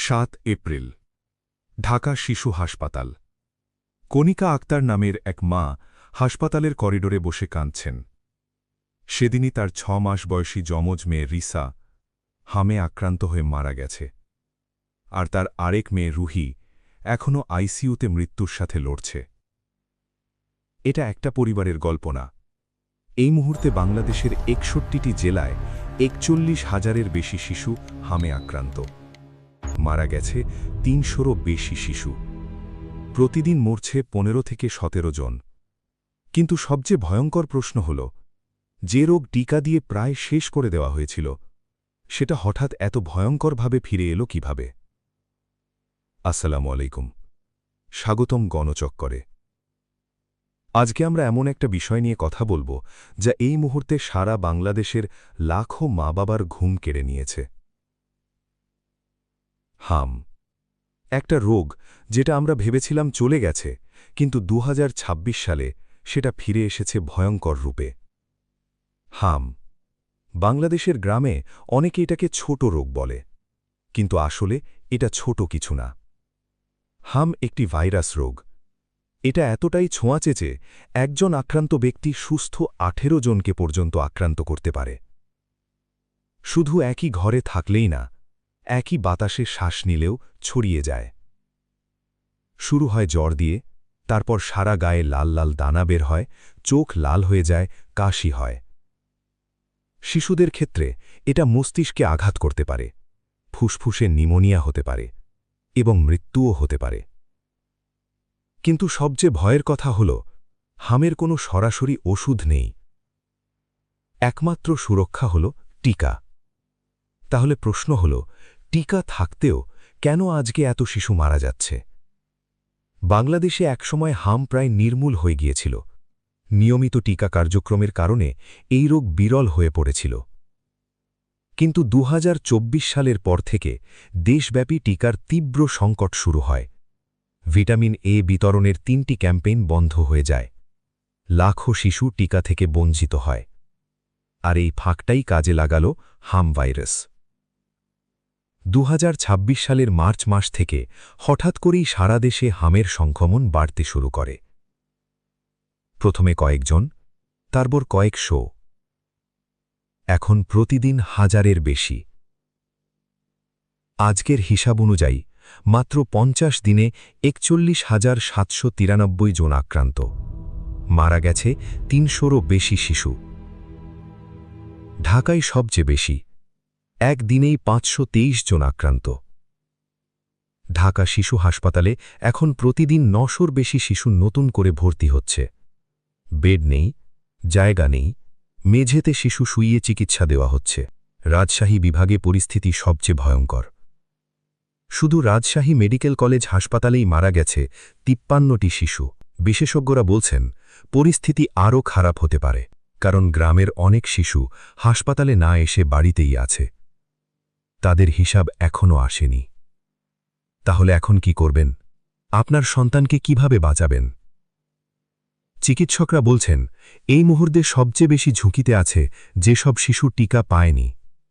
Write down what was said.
7 April Dhaka শিশু হাসপাতাল। কণিকা আক্তার নামের এক মা হাসপাতালের করিডোরে বসে কাঁদছেন। সেদিনই তার 6 মাস বয়সী যমজ মেয়ে রিসা হামে আক্রান্ত হয়ে মারা গেছে, আর তার আরেক মেয়ে রুহি এখনও আইসিইউতে মৃত্যুর সাথে লড়ছে। এটা একটা পরিবারের গল্প না। এই মুহূর্তে বাংলাদেশের 61টি জেলায় 41,000-এর বেশি শিশু হামে আক্রান্ত। মারা গেছে 300-রও বেশি শিশু। প্রতিদিন মরছে 15 থেকে 17 জন। কিন্তু সবচেয়ে ভয়ঙ্কর প্রশ্ন হল, যে রোগ টিকা দিয়ে প্রায় শেষ করে দেওয়া হয়েছিল, সেটা হঠাৎ এত ভয়ঙ্করভাবে ফিরে এলো কিভাবে? আসসালামু আলাইকুম, স্বাগতম গণচক্করে। আজকে আমরা এমন একটা বিষয় নিয়ে কথা বলবো যা এই মুহূর্তে সারা বাংলাদেশের লাখো মা বাবার ঘুম কেড়ে নিয়েছে। হাম, একটা রোগ যেটা আমরা ভেবেছিলাম চলে গেছে, কিন্তু 2026 সালে সেটা ফিরে এসেছে ভয়ঙ্কর রূপে। হাম, বাংলাদেশের গ্রামে অনেকে এটাকে ছোট রোগ বলে, কিন্তু আসলে এটা ছোট কিছু না। হাম একটি ভাইরাস রোগ। এটা এতটাই ছোঁয়াচে যে একজন আক্রান্ত ব্যক্তি সুস্থ 18 জনকে পর্যন্ত আক্রান্ত করতে পারে। শুধু একই ঘরে থাকলেই না, একই বাতাসে শ্বাস নিলেও ছড়িয়ে যায়। শুরু হয় জ্বর দিয়ে, তারপর সারা গায়ে লাল লাল দানা বের হয়, চোখ লাল হয়ে যায়, কাশি হয়। শিশুদের ক্ষেত্রে এটা মস্তিষ্কে আঘাত করতে পারে, ফুসফুসে নিউমোনিয়া হতে পারে এবং মৃত্যুও হতে পারে। কিন্তু সবচেয়ে ভয়ের কথা হল, হামের কোনো সরাসরি ওষুধ নেই। একমাত্র সুরক্ষা হল টিকা। তাহলে প্রশ্ন হল, টিকা থাকতেও কেন আজকে এত শিশু মারা যাচ্ছে? বাংলাদেশে একসময় হাম প্রায় নির্মূল হয়ে গিয়েছিল। নিয়মিত টিকা কার্যক্রমের কারণে এই রোগ বিরল হয়ে পড়েছিল। কিন্তু 2024 সালের পর থেকে দেশব্যাপী টিকার তীব্র সংকট শুরু হয়। ভিটামিন এ বিতরণের 3টি ক্যাম্পেইন বন্ধ হয়ে যায়। লাখো শিশু টিকা থেকে বঞ্চিত হয়। আর এই ফাঁকটাই কাজে লাগাল হাম ভাইরাস। 2026 সালের মার্চ মাস থেকে হঠাৎ করেই সারা দেশে হামের সংক্রমণ বাড়তে শুরু করে। প্রথমে কয়েকজন, তারপর কয়েকশো, এখন প্রতিদিন হাজারের বেশি। আজকের হিসাব অনুযায়ী মাত্র 50 দিনে 41,793 জন আক্রান্ত। মারা গেছে 300-রও বেশি শিশু। ঢাকায় সবচেয়ে বেশি, একদিনেই 523 জন আক্রান্ত। ঢাকা শিশু হাসপাতালে এখন প্রতিদিন 900-র বেশি শিশু নতুন করে ভর্তি হচ্ছে। বেড নেই, জায়গা নেই, মেঝেতে শিশু শুইয়ে চিকিৎসা দেওয়া হচ্ছে। রাজশাহী বিভাগে পরিস্থিতি সবচেয়ে ভয়ঙ্কর। শুধু রাজশাহী মেডিকেল কলেজ হাসপাতালেই মারা গেছে 53টি শিশু। বিশেষজ্ঞরা বলছেন, পরিস্থিতি আরও খারাপ হতে পারে, কারণ গ্রামের অনেক শিশু হাসপাতালে না এসে বাড়িতেই আছে। তাদের হিসাব এখনও আসেনি। তাহলে এখন কি করবেন? আপনার সন্তানকে কিভাবে বাঁচাবেন? চিকিৎসকরা বলছেন, এই মুহূর্তে সবচেয়ে বেশি ঝুঁকিতে আছে যেসব শিশু টিকা পায়নি।